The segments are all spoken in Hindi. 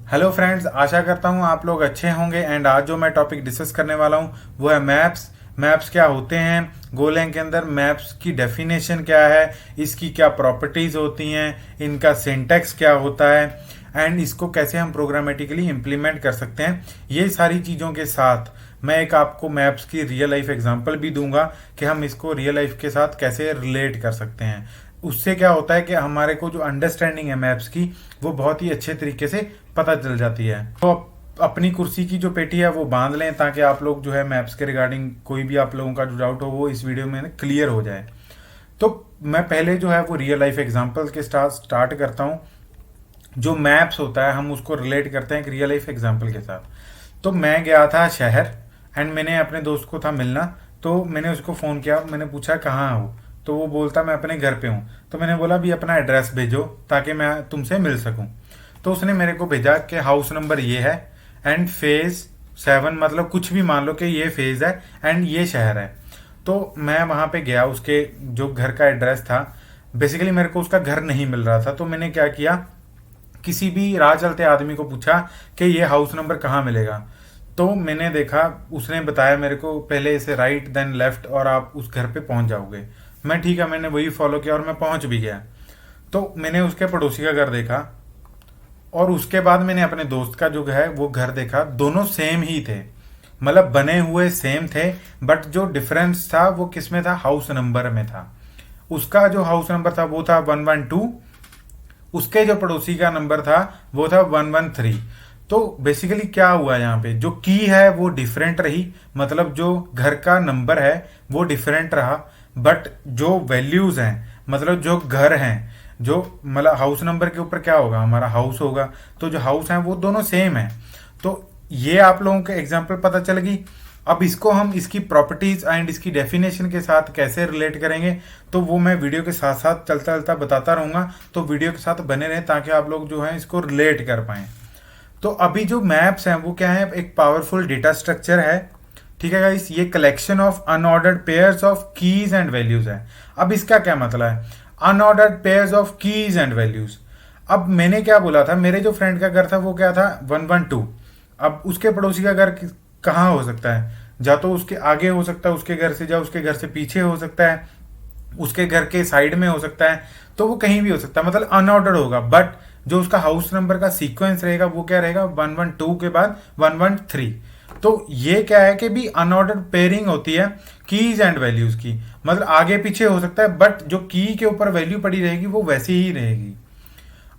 हेलो फ्रेंड्स, आशा करता हूँ आप लोग अच्छे होंगे। एंड आज जो मैं टॉपिक डिस्कस करने वाला हूँ वो है मैप्स। मैप्स क्या होते हैं, गोलैंग के अंदर मैप्स की डेफिनेशन क्या है, इसकी क्या प्रॉपर्टीज होती हैं, इनका सिंटैक्स क्या होता है एंड इसको कैसे हम प्रोग्रामेटिकली इम्प्लीमेंट कर सकते हैं। ये सारी चीज़ों के साथ मैं एक आपको मैप्स की रियल लाइफ एग्जांपल भी दूंगा कि हम इसको रियल लाइफ के साथ कैसे रिलेट कर सकते हैं। उससे क्या होता है कि हमारे को जो अंडरस्टैंडिंग है मैप्स की वो बहुत ही अच्छे तरीके से पता चल जाती है। तो अपनी कुर्सी की जो पेटी है वो बांध लें ताकि आप लोग जो है मैप्स के रिगार्डिंग कोई भी आप लोगों का जो डाउट हो वो इस वीडियो में क्लियर हो जाए। तो मैं पहले जो है वो रियल लाइफ एग्जांपल के स्टार्ट करता हूँ। जो मैप्स होता है हम उसको रिलेट करते हैं एक रियल लाइफ एग्जांपल के साथ। तो मैं गया था शहर एंड मैंने अपने दोस्त को था मिलना। तो मैंने उसको फ़ोन किया, मैंने पूछा कहाँ हो, तो वो बोलता मैं अपने घर पे हूँ। तो मैंने बोला भी अपना एड्रेस भेजो ताकि मैं तुमसे मिल सकूँ। तो उसने मेरे को भेजा कि हाउस नंबर ये है एंड फेज 7, मतलब कुछ भी मान लो कि ये फेज है एंड ये शहर है। तो मैं वहाँ पे गया, उसके जो घर का एड्रेस था, बेसिकली मेरे को उसका घर नहीं मिल रहा था। तो मैंने क्या किया, किसी भी राह चलते आदमी को पूछा कि ये हाउस नंबर कहाँ मिलेगा। तो मैंने देखा, उसने बताया मेरे को पहले इसे राइट देन लेफ्ट और आप उस घर पे पहुंच जाओगे। मैं ठीक है, मैंने वही फॉलो किया और मैं पहुंच भी गया। तो मैंने उसके पड़ोसी का घर देखा और उसके बाद मैंने अपने दोस्त का जो है वो घर देखा। दोनों सेम ही थे, मतलब बने हुए सेम थे, बट जो डिफरेंस था वो किस में था, हाउस नंबर में था। उसका जो हाउस नंबर था वो था 112, उसके जो पड़ोसी का नंबर था वो था 113। तो बेसिकली क्या हुआ, यहाँ पे जो की है वो डिफरेंट रही, मतलब जो घर का नंबर है वो डिफरेंट रहा, बट जो वैल्यूज हैं, मतलब जो घर हैं, जो मतलब हाउस नंबर के ऊपर क्या होगा, हमारा हाउस होगा, तो जो हाउस है वो दोनों सेम है। तो ये आप लोगों को एग्जाम्पल पता चल गई। अब इसको हम इसकी प्रॉपर्टीज एंड इसकी डेफिनेशन के साथ कैसे रिलेट करेंगे, तो वो मैं वीडियो के साथ साथ चलता चलता बताता रहूंगा। तो वीडियो के साथ बने रहें ताकि आप लोग जो है इसको रिलेट कर पाए। तो अभी जो मैप्स हैं वो क्या है, एक पावरफुल डेटा स्ट्रक्चर है। ठीक है गाइस, ये collection of unordered pairs of keys and values है। अब इसका क्या मतलब है, unordered pairs of keys and values. अब मैंने क्या बोला था, मेरे जो फ्रेंड का घर था वो क्या था 112। अब उसके पड़ोसी का घर कहाँ हो सकता है, जा तो उसके आगे हो सकता है उसके घर से, जा उसके घर से पीछे हो सकता है, उसके घर के साइड में हो सकता है। तो वो कहीं भी हो सकता है, मतलब अनऑर्डर्ड होगा। बट जो उसका हाउस नंबर का सीक्वेंस रहेगा वो क्या रहेगा, 112 के बाद 113। तो ये क्या है कि भी अनऑर्डर्ड पेयरिंग होती है कीज एंड वैल्यूज की, मतलब आगे पीछे हो सकता है बट जो की के ऊपर वैल्यू पड़ी रहेगी वो वैसी ही रहेगी।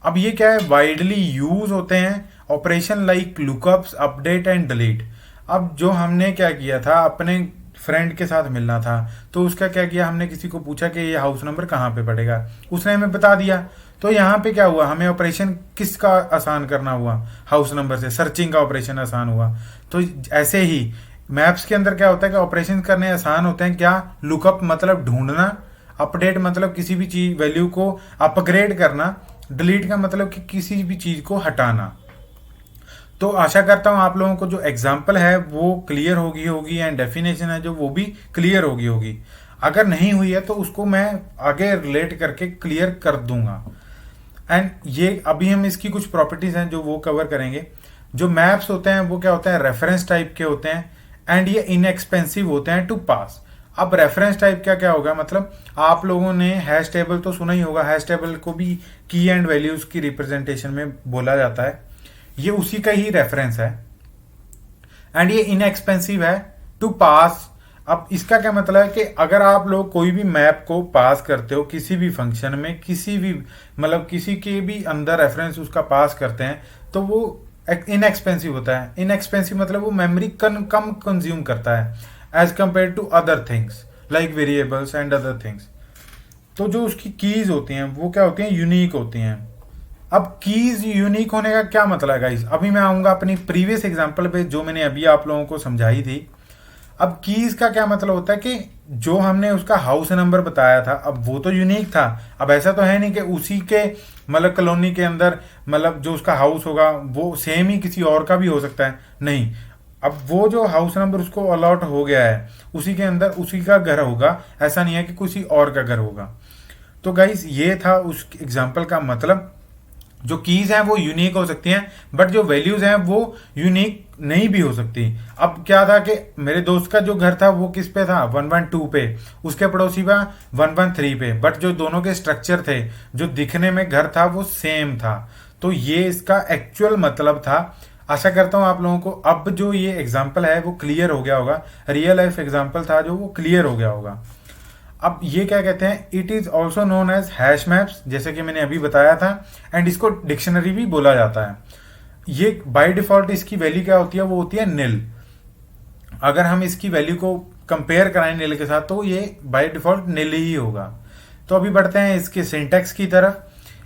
अब ये क्या है, वाइडली यूज होते हैं operation like lookups, update and delete. अब जो हमने क्या किया था, अपने फ्रेंड के साथ मिलना था, तो उसका क्या किया, हमने किसी को पूछा कि ये हाउस नंबर कहाँ पे पड़ेगा, उसने हमें बता दिया। तो यहाँ पे क्या हुआ, हमें ऑपरेशन किसका आसान करना हुआ, हाउस नंबर से सर्चिंग का ऑपरेशन आसान हुआ। तो ऐसे ही मैप्स के अंदर क्या होता है कि ऑपरेशन करने आसान होते हैं। क्या, लुकअप मतलब ढूंढना, अपडेट मतलब किसी भी चीज वैल्यू को अपग्रेड करना, डिलीट का मतलब कि किसी भी चीज को हटाना। तो आशा करता हूं आप लोगों को जो एग्जाम्पल है वो क्लियर होगी एंड डेफिनेशन है जो वो भी क्लियर होगी। अगर नहीं हुई है तो उसको मैं आगे रिलेट करके क्लियर कर दूंगा। एंड ये अभी हम इसकी कुछ प्रॉपर्टीज हैं जो वो कवर करेंगे। जो मैप्स होते हैं वो क्या होते हैं, रेफरेंस टाइप के होते हैं एंड ये इनएक्सपेंसिव होते हैं टू पास। अब रेफरेंस टाइप क्या क्या होगा, मतलब आप लोगों ने हैश टेबल तो सुना ही होगा, हैश टेबल को भी की एंड वैल्यूज की रिप्रेजेंटेशन में बोला जाता है, ये उसी का ही रेफरेंस है एंड ये इनएक्सपेंसिव है टू पास। अब इसका क्या मतलब है कि अगर आप लोग कोई भी मैप को पास करते हो किसी भी फंक्शन में, किसी भी मतलब किसी के भी अंदर रेफरेंस उसका पास करते हैं, तो वो इनएक्सपेंसिव होता है। इनएक्सपेंसिव मतलब वो मेमोरी कम कंज्यूम करता है as compare to other things like variables and other things. तो जो उसकी कीज होती हैं वो क्या होती हैं, यूनिक होती हैं। अब कीज यूनिक होने का क्या मतलब है गाइस, अभी मैं आऊंगा अपनी प्रीवियस एग्जांपल पे जो मैंने अभी आप लोगों को समझाई थी। अब कीज का क्या मतलब होता है कि जो हमने उसका हाउस नंबर बताया था, अब वो तो यूनिक था। अब ऐसा तो है नहीं कि उसी के मतलब कॉलोनी के अंदर मतलब जो उसका हाउस होगा वो सेम ही किसी और का भी हो सकता है, नहीं। अब वो जो हाउस नंबर उसको अलॉट हो गया है उसी के अंदर उसी का घर होगा, ऐसा नहीं है कि किसी और का घर होगा। तो गाइस ये था उस एग्जाम्पल का मतलब। जो कीज हैं वो यूनिक हो सकती हैं, बट जो वैल्यूज हैं वो यूनिक नहीं भी हो सकती। अब क्या था कि मेरे दोस्त का जो घर था वो किस पे था, 112 पे, उसके पड़ोसी पे 113 पे, बट जो दोनों के स्ट्रक्चर थे, जो दिखने में घर था वो सेम था। तो ये इसका एक्चुअल मतलब था। आशा करता हूं आप लोगों को अब जो ये एग्जाम्पल है वो क्लियर हो गया होगा, रियल लाइफ एग्जाम्पल था जो वो क्लियर हो गया होगा। अब ये क्या कहते हैं, it is also known as hash maps, जैसे कि मैंने अभी बताया था, एंड इसको डिक्शनरी भी बोला जाता है। ये बाय डिफॉल्ट इसकी वैल्यू क्या होती है, वो होती है निल। अगर हम इसकी वैल्यू को कंपेयर कराएं निल के साथ तो ये बाय डिफॉल्ट निल ही होगा। तो अभी बढ़ते हैं इसके सिंटैक्स की तरफ।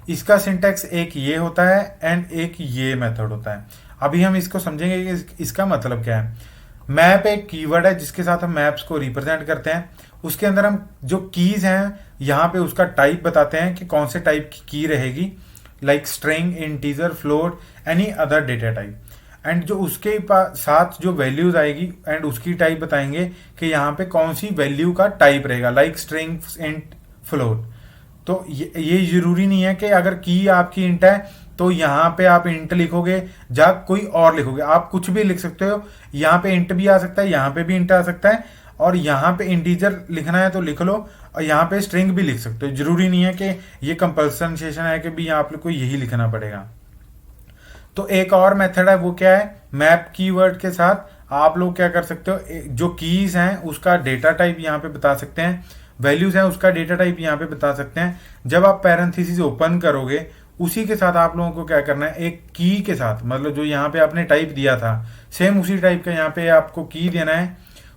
इसका सिंटैक्स एक ये होता है एंड एक ये मेथड होता है। अभी हम इसको समझेंगे कि इसका मतलब क्या है। मैप एक कीवर्ड है जिसके साथ हम मैप्स को रिप्रेजेंट करते हैं। उसके अंदर हम जो कीज हैं यहाँ पे उसका टाइप बताते हैं कि कौन से टाइप की रहेगी, like string, integer, float, any other data type. And जो उसके साथ जो वैल्यूज आएगी एंड उसकी टाइप बताएंगे कि यहाँ पे कौन सी वैल्यू का टाइप रहेगा, लाइक स्ट्रिंग, इंट, फ्लोट। तो ये जरूरी नहीं है कि अगर की आपकी इंट है तो यहाँ पे आप इंट लिखोगे या कोई और लिखोगे, आप कुछ भी लिख सकते हो। यहाँ पे इंट भी आ सकता है, यहाँ पे भी इंट आ सकता है, और यहाँ पे इंटीजर लिखना है तो लिख लो, और यहाँ पे स्ट्रिंग भी लिख सकते हो। जरूरी नहीं है कि ये कंपल्सन सेशन है कि भी आप लोग को यही लिखना पड़ेगा। तो एक और मेथड है, वो क्या है, मैप कीवर्ड के साथ आप लोग क्या कर सकते हो, जो कीज हैं उसका डेटा टाइप यहाँ पे बता सकते हैं, वैल्यूज हैं उसका डेटा टाइप यहाँ पे बता सकते हैं। जब आप पैरेंथेसिस ओपन करोगे उसी के साथ आप लोगों को क्या करना है, एक की के साथ, मतलब जो यहाँ पे आपने टाइप दिया था सेम उसी टाइप का यहाँ पे आपको की देना है,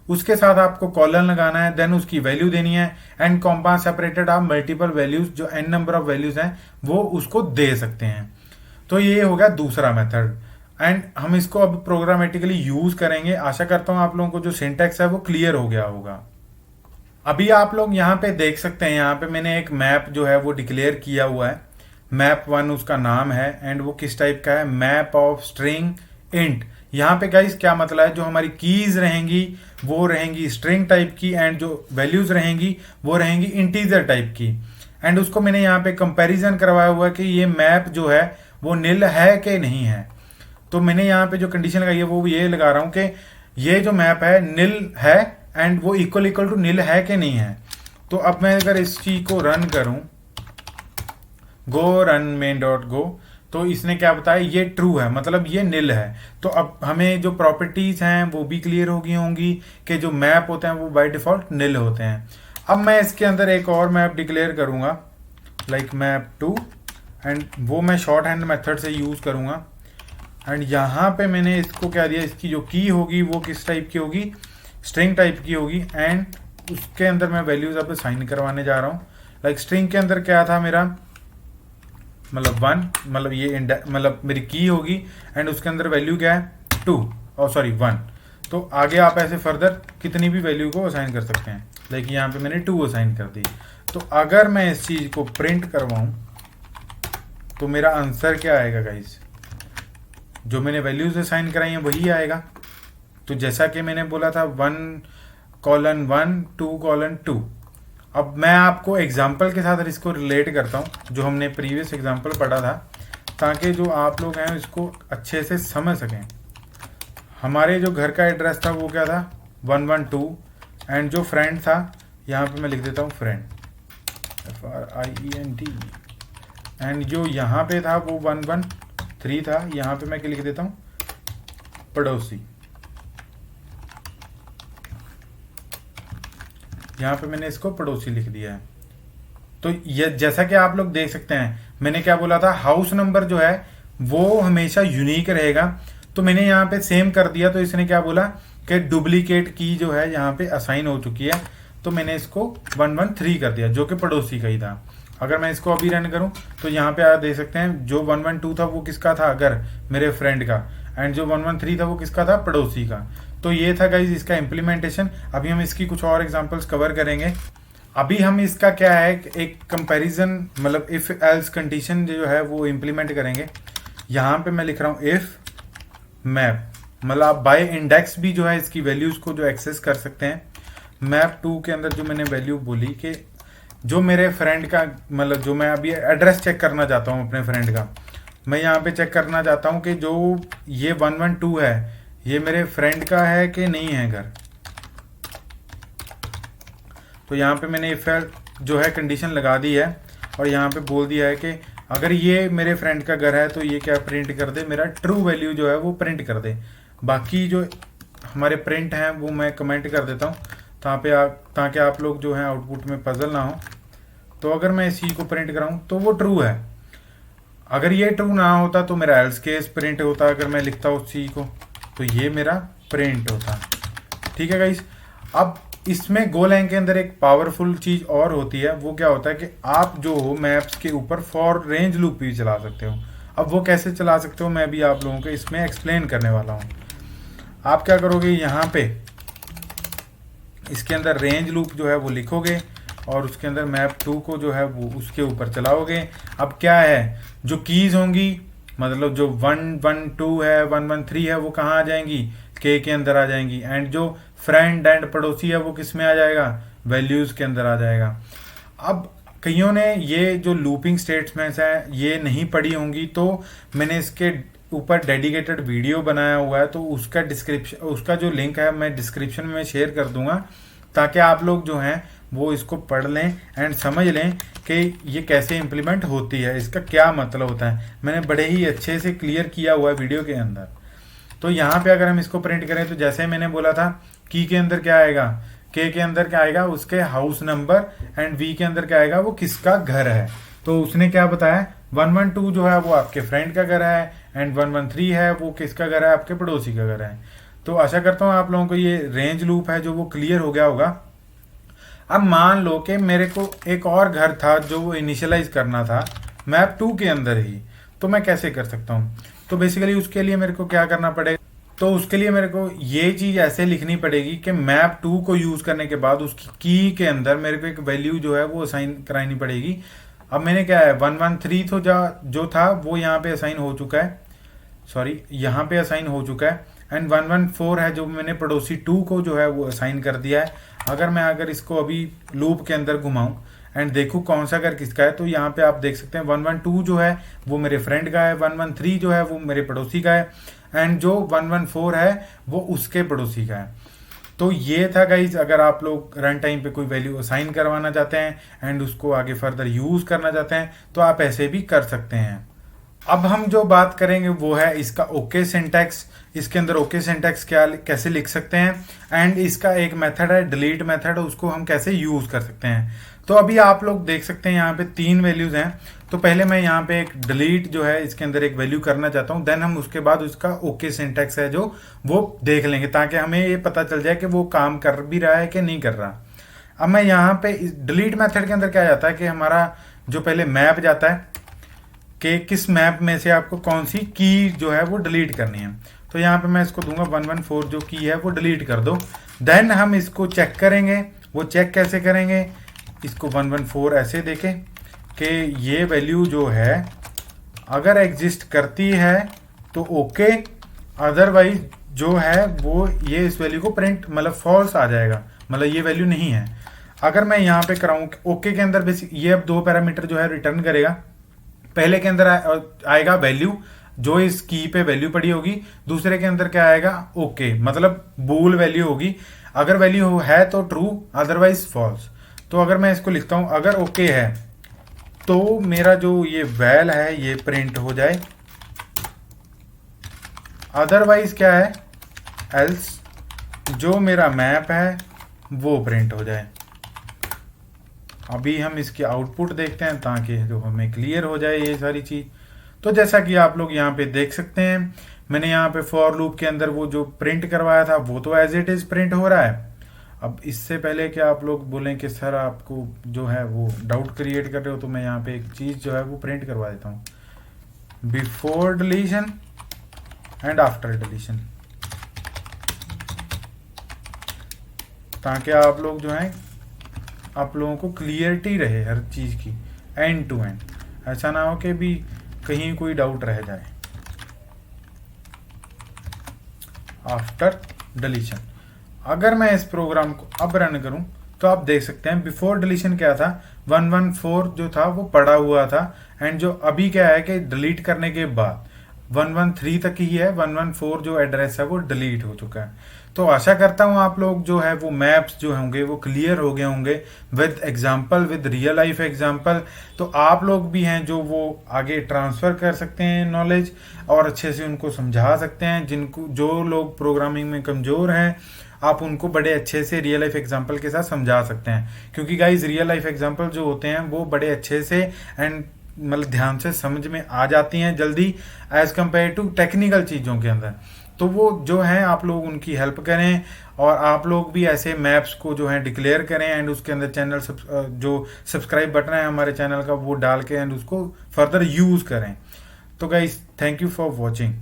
उसके साथ आपको कॉलन लगाना है, देन उसकी वैल्यू देनी है, एंड कॉम्पा सेपरेटेड आप मल्टीपल वैल्यूज, जो एन नंबर ऑफ वैल्यूज हैं वो उसको दे सकते हैं। तो ये हो गया दूसरा मेथड, एंड हम इसको अब प्रोग्रामेटिकली यूज करेंगे। आशा करता हूं आप लोगों को जो सिंटैक्स है वो क्लियर हो गया होगा। अभी आप लोग यहाँ पे देख सकते हैं, यहाँ पे मैंने एक मैप जो है वो डिक्लेयर किया हुआ है, मैप 1 उसका नाम है, एंड वो किस टाइप का है, मैप ऑफ स्ट्रिंग इंट। यहाँ पे गाइस क्या मतलब है, जो हमारी कीज रहेंगी वो रहेंगी स्ट्रिंग टाइप की, एंड जो वैल्यूज रहेंगी वो रहेंगी इंटीजर टाइप की। एंड उसको मैंने यहाँ पे कंपैरिजन करवाया हुआ है कि ये मैप जो है वो निल है कि नहीं है। तो मैंने यहाँ पे जो कंडीशन लगाई है वो ये लगा रहा हूँ कि ये जो मैप है निल है, एंड वो इक्वल टू निल है कि नहीं है। तो अब मैं अगर इस चीज को रन करूं, गो रन मेन डॉट गो, तो इसने क्या बताया, ये ट्रू है, मतलब ये निल है। तो अब हमें जो प्रॉपर्टीज हैं वो भी क्लियर हो गई होंगी कि जो मैप होते हैं वो बाय डिफॉल्ट निल होते हैं। अब मैं इसके अंदर एक और मैप डिक्लेयर करूंगा, लाइक मैप 2, एंड वो मैं शॉर्ट हैंड मेथड से यूज करूंगा। एंड यहाँ पे मैंने इसको क्या दिया, इसकी जो की होगी वो किस टाइप की होगी, स्ट्रिंग टाइप की होगी, एंड उसके अंदर मैं वैल्यूज अब साइन करवाने जा रहा हूँ। लाइक स्ट्रिंग के अंदर क्या था मेरा, मतलब 1, मतलब ये मतलब मेरी की होगी, एंड उसके अंदर वैल्यू क्या है 2, और सॉरी 1। तो आगे आप ऐसे फर्दर कितनी भी वैल्यू को असाइन कर सकते हैं। देखिए यहाँ पे मैंने 2 असाइन कर दी। तो अगर मैं इस चीज को प्रिंट करवाऊं तो मेरा आंसर क्या आएगा गाइस, जो मैंने वैल्यूज असाइन कराई हैं वही आएगा। तो जैसा कि मैंने बोला था 1:1 2:2। अब मैं आपको एग्जाम्पल के साथ इसको रिलेट करता हूँ जो हमने प्रीवियस एग्जाम्पल पढ़ा था, ताकि जो आप लोग हैं इसको अच्छे से समझ सकें। हमारे जो घर का एड्रेस था वो क्या था 112, एंड जो फ्रेंड था यहाँ पे मैं लिख देता हूँ फ्रेंड, FRIEND, एंड जो यहाँ पे था वो 113 था, यहाँ पे मैं क्या लिख देता हूँ, पड़ोसी। यहाँ पे मैंने इसको पड़ोसी लिख दिया है। तो ये जैसा कि आप लोग देख सकते हैं, मैंने क्या बोला था, हाउस नंबर जो है वो हमेशा यूनिक रहेगा। तो मैंने यहाँ पे सेम कर दिया, तो इसने क्या बोला कि डुप्लीकेट की जो है यहाँ पे असाइन हो चुकी है, तो मैंने इसको 113 कर दिया जो कि पड़ोसी का ही था। अगर मैं इसको अभी रन करूं तो यहाँ पे आप देख सकते हैं जो 112 था वो किसका था, अगर मेरे फ्रेंड का, एंड जो 113 था वो किसका था, पड़ोसी का। तो ये था गाइज इसका इम्प्लीमेंटेशन। अभी हम इसकी कुछ और एग्जांपल्स कवर करेंगे। अभी हम इसका क्या है, एक कंपैरिजन, मतलब इफ एल्स कंडीशन जो है वो इम्प्लीमेंट करेंगे। यहाँ पे मैं लिख रहा हूँ इफ मैप, मतलब आप बाय इंडेक्स भी जो है इसकी वैल्यूज को जो एक्सेस कर सकते हैं। मैप 2 के अंदर जो मैंने वैल्यू बोली कि जो मेरे फ्रेंड का, मतलब जो मैं अभी एड्रेस चेक करना चाहता हूँ अपने फ्रेंड का, मैं यहाँ पे चेक करना चाहता हूँ कि जो ये 112 है ये मेरे फ्रेंड का है कि नहीं है घर। तो यहाँ पे मैंने इफ जो है कंडीशन लगा दी है और यहाँ पे बोल दिया है कि अगर ये मेरे फ्रेंड का घर है तो ये क्या प्रिंट कर दे, मेरा ट्रू वैल्यू जो है वो प्रिंट कर दे। बाकी जो हमारे प्रिंट हैं वो मैं कमेंट कर देता हूँ ताकि आप लोग जो है आउटपुट में पजल ना हो। तो अगर मैं इसी को प्रिंट कराऊँ तो वो ट्रू है, अगर ये ट्रू ना होता तो मेरा एल्स केस प्रिंट होता। अगर मैं लिखता हूँ सी को तो ये मेरा प्रिंट होता। ठीक है गाइस। अब इसमें गोलैंग के अंदर एक पावरफुल चीज और होती है, वो क्या होता है कि आप जो हो मैप्स के ऊपर फॉर रेंज लूप भी चला सकते हो। अब वो कैसे चला सकते हो मैं भी आप लोगों को इसमें एक्सप्लेन करने वाला हूँ। आप क्या करोगे, यहाँ पे इसके अंदर रेंज लूप जो है वो लिखोगे और उसके अंदर मैप 2 को जो है वो उसके ऊपर चलाओगे। अब क्या है, जो कीज होंगी मतलब जो 112 है 113 है वो कहाँ आ जाएंगी, के अंदर आ जाएंगी। एंड जो फ्रेंड एंड पड़ोसी है वो किस में आ जाएगा, वैल्यूज के अंदर आ जाएगा। अब कईयों ने ये जो लूपिंग स्टेटमेंट्स हैं ये नहीं पढ़ी होंगी, तो मैंने इसके ऊपर डेडिकेटेड वीडियो बनाया हुआ है, तो उसका डिस्क्रिप्शन, उसका जो लिंक है मैं डिस्क्रिप्शन में शेयर कर दूंगा ताकि आप लोग जो हैं वो इसको पढ़ लें एंड समझ लें कि ये कैसे इम्प्लीमेंट होती है, इसका क्या मतलब होता है। मैंने बड़े ही अच्छे से क्लियर किया हुआ है वीडियो के अंदर। तो यहाँ पे अगर हम इसको प्रिंट करें तो जैसे मैंने बोला था की के अंदर क्या आएगा, के अंदर क्या आएगा, उसके हाउस नंबर, एंड वी के अंदर क्या आएगा, वो किसका घर है। तो उसने क्या बताया, 112 जो है वो आपके फ्रेंड का घर है एंड 113 है वो किसका घर है, आपके पड़ोसी का घर है। तो आशा करता हूँ आप लोगों को ये रेंज लूप है जो वो क्लियर हो गया होगा। अब मान लो कि मेरे को एक और घर था जो वो इनिशियलाइज करना था मैप 2 के अंदर ही, तो मैं कैसे कर सकता हूँ। तो बेसिकली उसके लिए मेरे को क्या करना पड़ेगा, तो उसके लिए मेरे को ये चीज ऐसे लिखनी पड़ेगी कि मैप 2 को यूज करने के बाद उसकी की के अंदर मेरे को एक वैल्यू जो है वो असाइन करानी पड़ेगी। अब मैंने क्या है 113 तो जो था वो यहाँ पे असाइन हो चुका है, सॉरी यहाँ पे असाइन हो चुका है, एंड 114 है जो मैंने पड़ोसी 2 को जो है वो असाइन कर दिया है। अगर इसको अभी लूप के अंदर घुमाऊं एंड देखूं कौन सा घर किसका है, तो यहाँ पे आप देख सकते हैं 112 जो है वो मेरे फ्रेंड का है, 113 जो है वो मेरे पड़ोसी का है, एंड जो 114 है वो उसके पड़ोसी का है। तो ये था गाइज, अगर आप लोग रन टाइम पे कोई वैल्यू असाइन करवाना चाहते हैं एंड उसको आगे फर्दर यूज करना चाहते हैं तो आप ऐसे भी कर सकते हैं। अब हम जो बात करेंगे वो है इसका ओके सिंटैक्स। इसके अंदर ओके सिंटैक्स कैसे लिख सकते हैं, एंड इसका एक मेथड है डिलीट मेथड, उसको हम कैसे यूज कर सकते हैं। तो अभी आप लोग देख सकते हैं यहाँ पे 3 वैल्यूज हैं। तो पहले मैं यहाँ पे एक डिलीट जो है इसके अंदर एक वैल्यू करना चाहता हूँ, देन हम उसके बाद उसका ओके सिंटैक्स है जो वो देख लेंगे ताकि हमें ये पता चल जाए कि वो काम कर भी रहा है कि नहीं कर रहा। अब मैं यहाँ पे डिलीट मेथड के अंदर क्या जाता है कि हमारा जो पहले मैप जाता है कि किस मैप में से आपको कौन सी की जो है वो डिलीट करनी है। तो यहाँ पे मैं इसको दूंगा 114 जो की है वो डिलीट कर दो। देन हम इसको चेक करेंगे, वो चेक कैसे करेंगे, इसको 114 ऐसे देखें कि ये वैल्यू जो है अगर एग्जिस्ट करती है तो ओके, अदरवाइज जो है वो ये इस वैल्यू को प्रिंट मतलब फॉल्स आ जाएगा, मतलब ये वैल्यू नहीं है। अगर मैं यहाँ पे कराऊं ओके के अंदर बेसिक ये अब 2 पैरामीटर जो है रिटर्न करेगा। पहले के अंदर आएगा वैल्यू जो इस की पे वैल्यू पड़ी होगी, दूसरे के अंदर क्या आएगा ओके मतलब बूल वैल्यू होगी। अगर वैल्यू है तो ट्रू, अदरवाइज फॉल्स। तो अगर मैं इसको लिखता हूं अगर ओके है तो मेरा जो ये वैल है ये प्रिंट हो जाए, अदरवाइज क्या है एल्स जो मेरा मैप है वो प्रिंट हो जाए। अभी हम इसकी आउटपुट देखते हैं ताकि जो हमें क्लियर हो जाए ये सारी चीज। तो जैसा कि आप लोग यहाँ पे देख सकते हैं मैंने यहाँ पे फॉर लूप के अंदर वो जो प्रिंट करवाया था वो तो एज इट इज प्रिंट हो रहा है। अब इससे पहले कि आप लोग बोलें कि सर आपको जो है वो डाउट क्रिएट कर रहे हो, तो मैं यहाँ पे एक चीज जो है वो प्रिंट करवा देता हूँ, before deletion and after deletion, ताकि आप लोग जो है आप लोगों को क्लियरिटी रहे हर चीज की एंड टू एंड, ऐसा ना हो कि भी कहीं कोई डाउट रह जाए। आफ्टर डिलीशन अगर मैं इस प्रोग्राम को अब रन करूं तो तो आप देख सकते हैं बिफोर डिलीशन क्या था, 114 जो था वो पड़ा हुआ था, एंड जो अभी क्या है कि डिलीट करने के बाद 113 तक ही है, 114 जो एड्रेस है वो डिलीट हो चुका है। तो आशा करता हूँ आप लोग जो है वो मैप्स जो होंगे वो क्लियर हो गए होंगे with example, with real life example. तो आप लोग भी हैं जो वो आगे ट्रांसफर कर सकते हैं नॉलेज और अच्छे से उनको समझा सकते हैं। जिनको जो लोग प्रोग्रामिंग में कमजोर हैं आप उनको बड़े अच्छे से रियल लाइफ एग्जांपल के साथ समझा सकते हैं, क्योंकि गाइज रियल लाइफ एग्जांपल जो होते हैं वो बड़े अच्छे से एंड मतलब ध्यान से समझ में आ जाती हैं जल्दी एज कम्पेयर टू टेक्निकल चीज़ों के अंदर। तो वो जो है आप लोग उनकी हेल्प करें और आप लोग भी ऐसे मैप्स को जो है डिक्लेयर करें एंड उसके अंदर चैनल जो सब्सक्राइब बटन है हमारे चैनल का वो डाल के एंड उसको फर्दर यूज़ करें। तो guys thank you for watching.